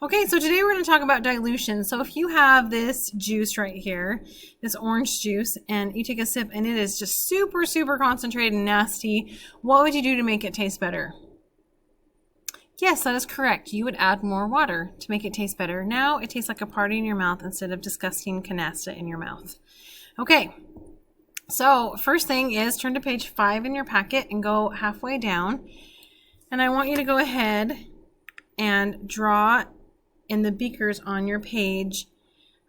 Okay, so today we're going to talk about dilution. So if you have this juice right here, this orange juice, and you take a sip and it is just super, super concentrated and nasty, what would you do to make it taste better? Yes, that is correct. You would add more water to make it taste better. Now it tastes like a party in your mouth instead of disgusting canasta in your mouth. Okay, so first thing is turn to page 5 in your packet and go halfway down. And I want you to go ahead and draw in the beakers on your page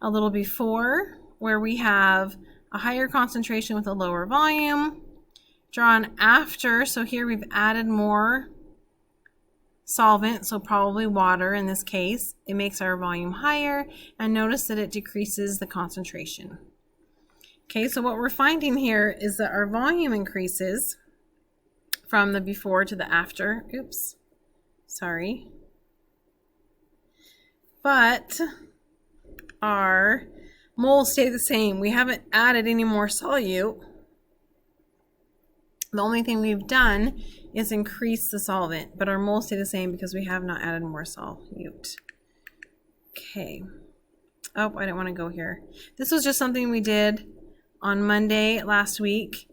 a little before, where we have a higher concentration with a lower volume. Draw an after, so here we've added more solvent, so probably water in this case. It makes our volume higher, and notice that it decreases the concentration. Okay, so what we're finding here is that our volume increases from the before to the after. Oops, sorry. But our moles stay the same. We haven't added any more solute. The only thing we've done is increase the solvent, but our moles stay the same because we have not added more solute. Okay. Oh, I didn't want to go here. This was just something we did on Monday last week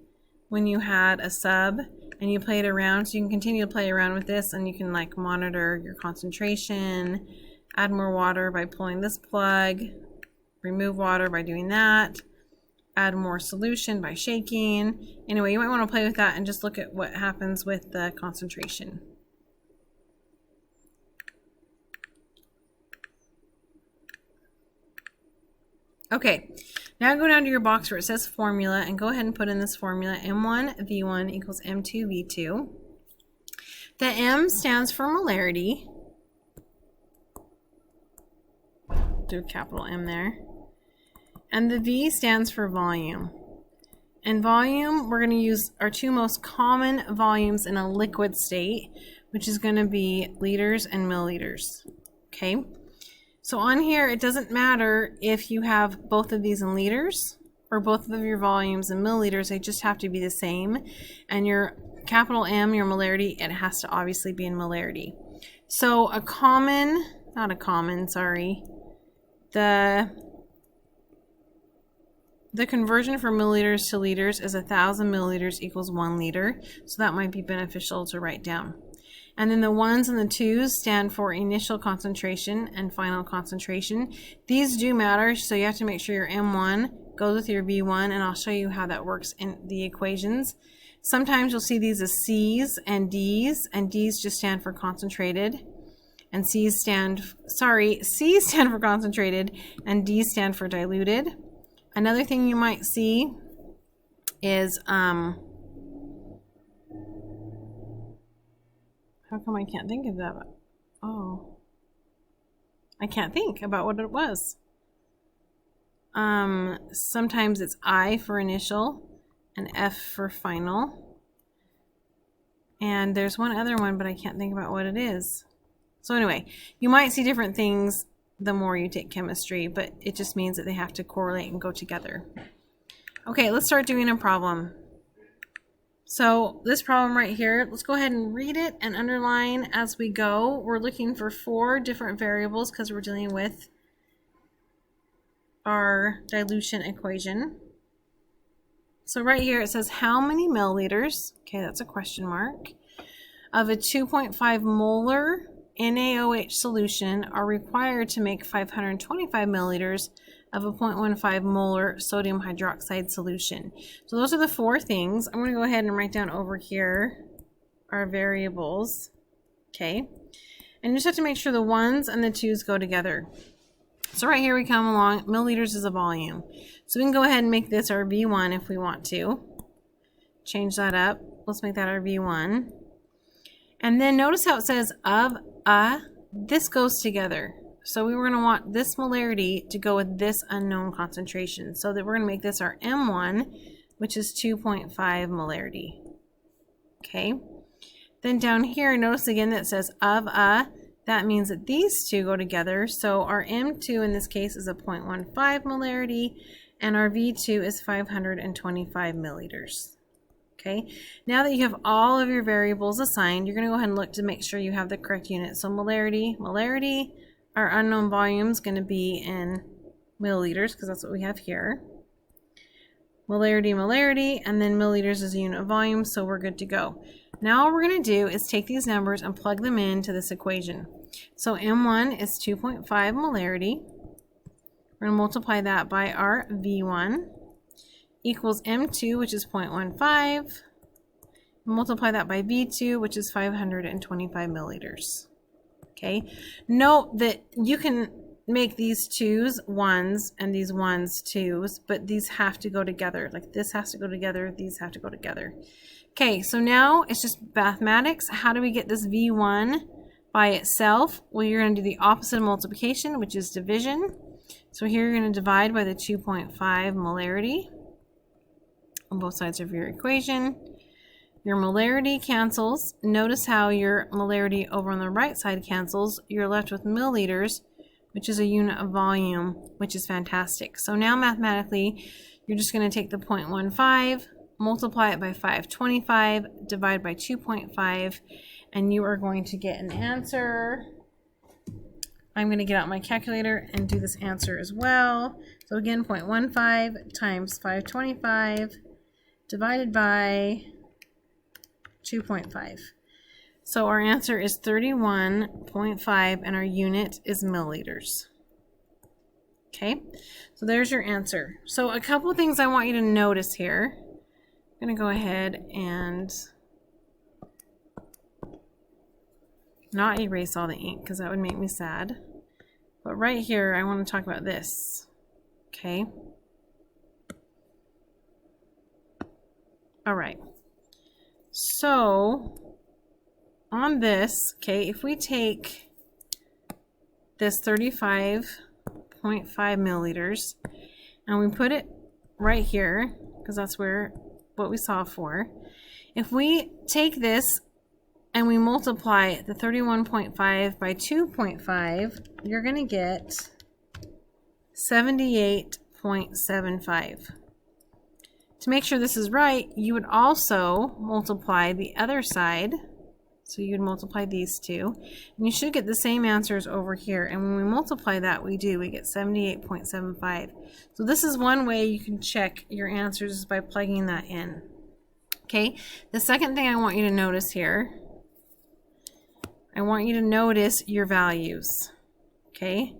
when you had a sub and you played around. So you can continue to play around with this, and you can like monitor your concentration, add more water by pulling this plug, remove water by doing that, add more solution by shaking. Anyway, you might want to play with that and just look at what happens with the concentration. Okay, now go down to your box where it says formula and go ahead and put in this formula. M1V1 equals M2V2. The M stands for molarity. Do a capital M there. And the V stands for volume. And volume, we're going to use our two most common volumes in a liquid state, which is going to be liters and milliliters. Okay? So on here, it doesn't matter if you have both of these in liters or both of your volumes in milliliters. They just have to be the same. And your capital M, your molarity, it has to obviously be in molarity. So a common, not a common, sorry. The conversion from milliliters to liters is 1,000 milliliters equals 1 liter. So that might be beneficial to write down. And then the 1s and the 2s stand for initial concentration and final concentration. These do matter, so you have to make sure your M1 goes with your V1, and I'll show you how that works in the equations. Sometimes you'll see these as C's and D's just stand for concentrated. And C's stand for concentrated, and D's stand for diluted. Another thing you might see is, how come I can't think of that? Oh, I can't think about what it was. Sometimes it's I for initial and F for final. And there's one other one, but I can't think about what it is. So anyway, you might see different things the more you take chemistry, but it just means that they have to correlate and go together. Okay, let's start doing a problem. So this problem right here, let's go ahead and read it and underline as we go. We're looking for 4 different variables because we're dealing with our dilution equation. So right here it says how many milliliters, okay, that's a question mark, of a 2.5 molar NaOH solution are required to make 525 milliliters of a 0.15 molar sodium hydroxide solution. So those are the 4 things. I'm going to go ahead and write down over here our variables. Okay. And you just have to make sure the 1s and the 2s go together. So right here we come along, milliliters is a volume. So we can go ahead and make this our V1 if we want to. Change that up. Let's make that our V1. And then notice how it says of this goes together. So we were going to want this molarity to go with this unknown concentration. So that we're going to make this our M1, which is 2.5 molarity. Okay. Then down here, notice again that it says of that means that these two go together. So our M2 in this case is a 0.15 molarity, and our V2 is 525 milliliters. Okay, now that you have all of your variables assigned, you're going to go ahead and look to make sure you have the correct unit. So molarity, molarity, our unknown volume is going to be in milliliters because that's what we have here. Molarity, molarity, and then milliliters is a unit of volume, so we're good to go. Now all we're going to do is take these numbers and plug them into this equation. So M1 is 2.5 molarity. We're going to multiply that by our V1 equals M2, which is 0.15. Multiply that by V2, which is 525 milliliters. Okay. Note that you can make these 2's 1's and these 1's 2's, but these have to go together. Like this has to go together, these have to go together. Okay, so now it's just mathematics. How do we get this V1 by itself? Well, you're going to do the opposite of multiplication, which is division. So here you're going to divide by the 2.5 molarity on both sides of your equation. Your molarity cancels. Notice how your molarity over on the right side cancels. You're left with milliliters, which is a unit of volume, which is fantastic. So now mathematically, you're just going to take the 0.15, multiply it by 525, divide by 2.5, and you are going to get an answer. I'm going to get out my calculator and do this answer as well. So again, 0.15 times 525 divided by 2.5. So our answer is 31.5 and our unit is milliliters. Okay, so there's your answer. So a couple of things I want you to notice here. I'm going to go ahead and not erase all the ink because that would make me sad. But right here, I want to talk about this. Okay. All right. So on this, okay, if we take this 35.5 milliliters and we put it right here, because that's where what we saw for. If we take this and we multiply the 31.5 by 2.5, you're going to get 78.75. To make sure this is right, you would also multiply the other side. So you would multiply these two. And you should get the same answers over here. And when we multiply that, we get 78.75. So this is one way you can check your answers is by plugging that in. Okay, the second thing I want you to notice here, I want you to notice your values. Okay,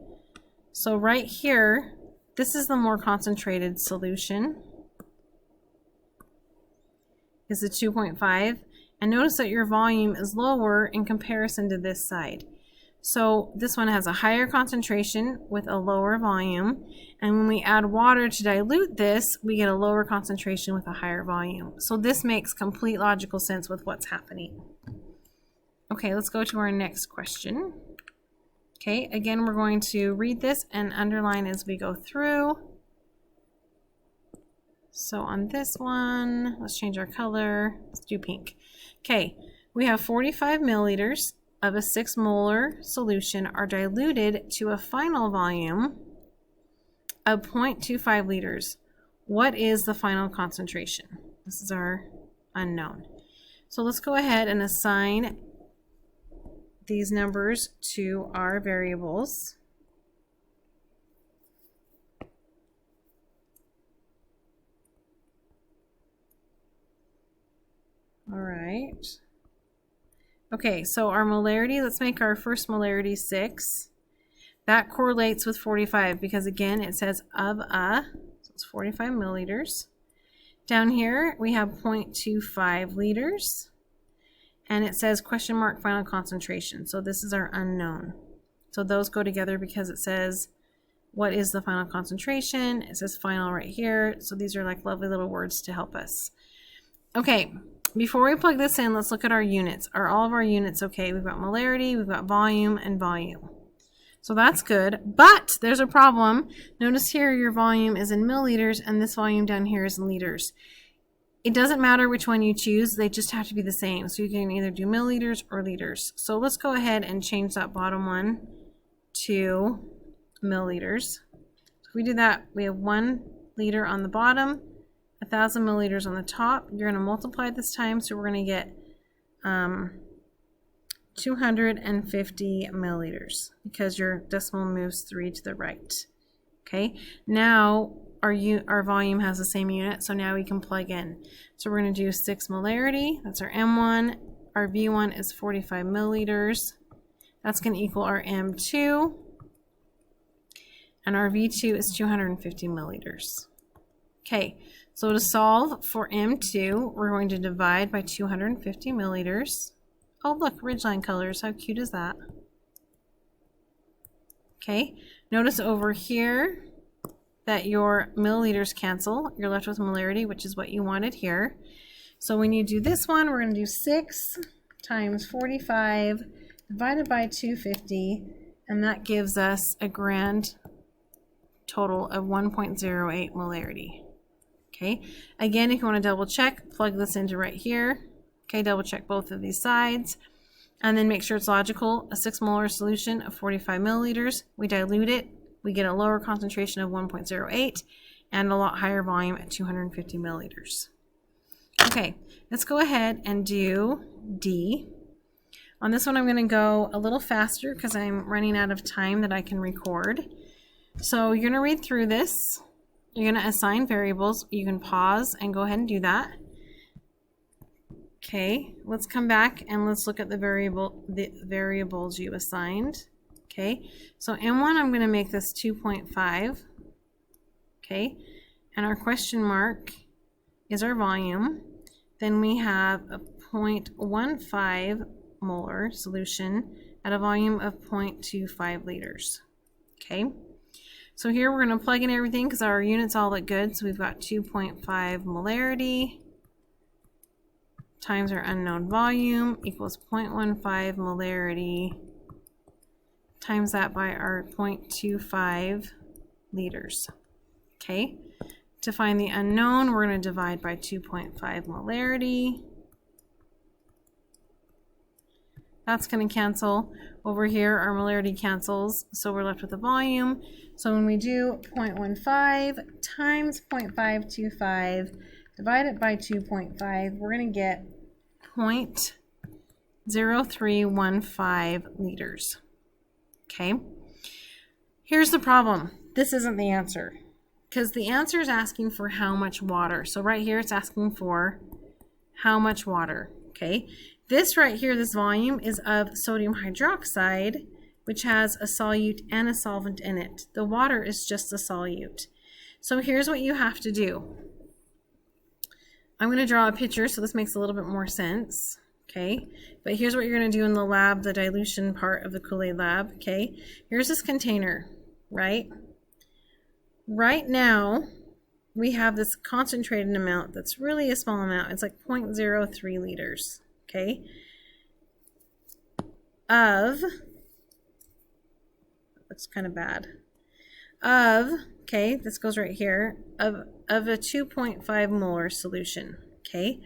so right here, this is the more concentrated solution. Is the 2.5. And notice that your volume is lower in comparison to this side. So this one has a higher concentration with a lower volume. And when we add water to dilute this, we get a lower concentration with a higher volume. So this makes complete logical sense with what's happening. Okay, let's go to our next question. Okay, again, we're going to read this and underline as we go through. So on this one, let's change our color. Let's do pink. Okay, we have 45 milliliters of a 6 molar solution are diluted to a final volume of 0.25 liters. What is the final concentration? This is our unknown. So let's go ahead and assign these numbers to our variables. All right. Okay, so our molarity, let's make our first molarity 6. That correlates with 45 because again, it says of a, so it's 45 milliliters. Down here, we have 0.25 liters. And it says question mark final concentration. So this is our unknown. So those go together because it says what is the final concentration. It says final right here. So these are like lovely little words to help us. Okay. Before we plug this in, let's look at our units. Are all of our units okay? We've got molarity, we've got volume, and volume. So that's good, but there's a problem. Notice here your volume is in milliliters, and this volume down here is in liters. It doesn't matter which one you choose, they just have to be the same. So you can either do milliliters or liters. So let's go ahead and change that bottom one to milliliters. So if we do that, we have 1 liter on the bottom, 1,000 milliliters on the top. You're going to multiply this time, so we're going to get 250 milliliters because your decimal moves 3 to the right. Okay, now our volume has the same unit, so now we can plug in. So we're going to do 6 molarity, that's our M1. Our V1 is 45 milliliters. That's going to equal our M2. And our V2 is 250 milliliters. Okay, so to solve for M2, we're going to divide by 250 milliliters. Oh, look, ridgeline colors. How cute is that? Okay, notice over here that your milliliters cancel. You're left with molarity, which is what you wanted here. So when you do this one, we're going to do 6 times 45 divided by 250, and that gives us a grand total of 1.08 molarity. Okay, again, if you want to double check, plug this into right here. Okay, double check both of these sides, and then make sure it's logical. A 6 molar solution of 45 milliliters, we dilute it, we get a lower concentration of 1.08 and a lot higher volume at 250 milliliters. Okay, let's go ahead and do D. On this one, I'm going to go a little faster because I'm running out of time that I can record. So you're going to read through this. You're going to assign variables. You can pause and go ahead and do that. Okay, let's come back and let's look at the variables you assigned. Okay, so M1, I'm going to make this 2.5. Okay, and our question mark is our volume. Then we have a 0.15 molar solution at a volume of 0.25 liters. Okay, so here we're going to plug in everything because our units all look good. So we've got 2.5 molarity times our unknown volume equals 0.15 molarity times that by our 0.25 liters. Okay, to find the unknown, we're going to divide by 2.5 molarity. That's going to cancel. Over here, our molarity cancels, so we're left with the volume. So when we do 0.15 times 0.525 divided by 2.5, we're going to get 0.0315 liters. Okay, here's the problem. This isn't the answer because the answer is asking for how much water. So right here, it's asking for how much water. Okay, this right here, this volume is of sodium hydroxide, which has a solute and a solvent in it. The water is just a solute. So here's what you have to do. I'm going to draw a picture so this makes a little bit more sense. Okay, but here's what you're going to do in the lab, the dilution part of the Kool-Aid lab. Okay, here's this container, right? Right now, we have this concentrated amount that's really a small amount. It's like 0.03 liters, okay? Looks kind of bad. Okay, this goes right here, of a 2.5 molar solution, okay?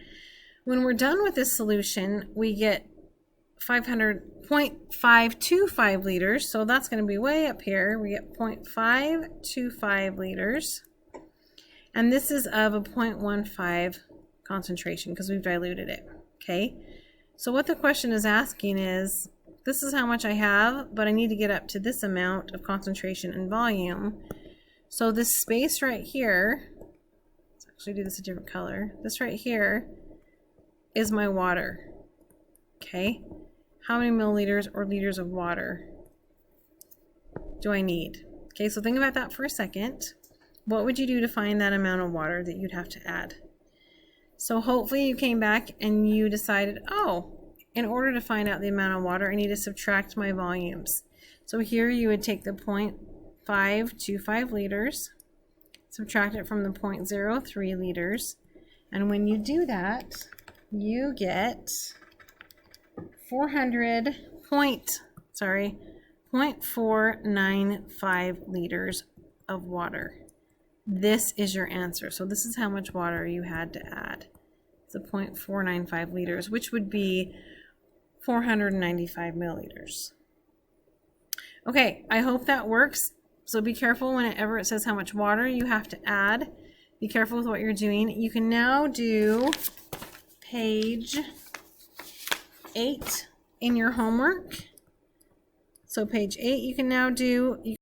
When we're done with this solution, we get 0.525 liters, so that's going to be way up here. We get 0.525 liters, and this is of a 0.15 concentration because we've diluted it, okay? So what the question is asking is, this is how much I have, but I need to get up to this amount of concentration and volume. So this space right here, let's actually do this a different color. This right here is my water, okay? How many milliliters or liters of water do I need? Okay, so think about that for a second. What would you do to find that amount of water that you'd have to add? So hopefully you came back and you decided, oh, in order to find out the amount of water, I need to subtract my volumes. So here you would take the 0.525 liters, subtract it from the 0.03 liters, and when you do that, you get 0.495 liters of water. This is your answer. So this is how much water you had to add. It's a 0.495 liters, which would be 495 milliliters. Okay, I hope that works. So be careful whenever it says how much water you have to add. Be careful with what you're doing. You can now do page 8 in your homework. So page 8 you can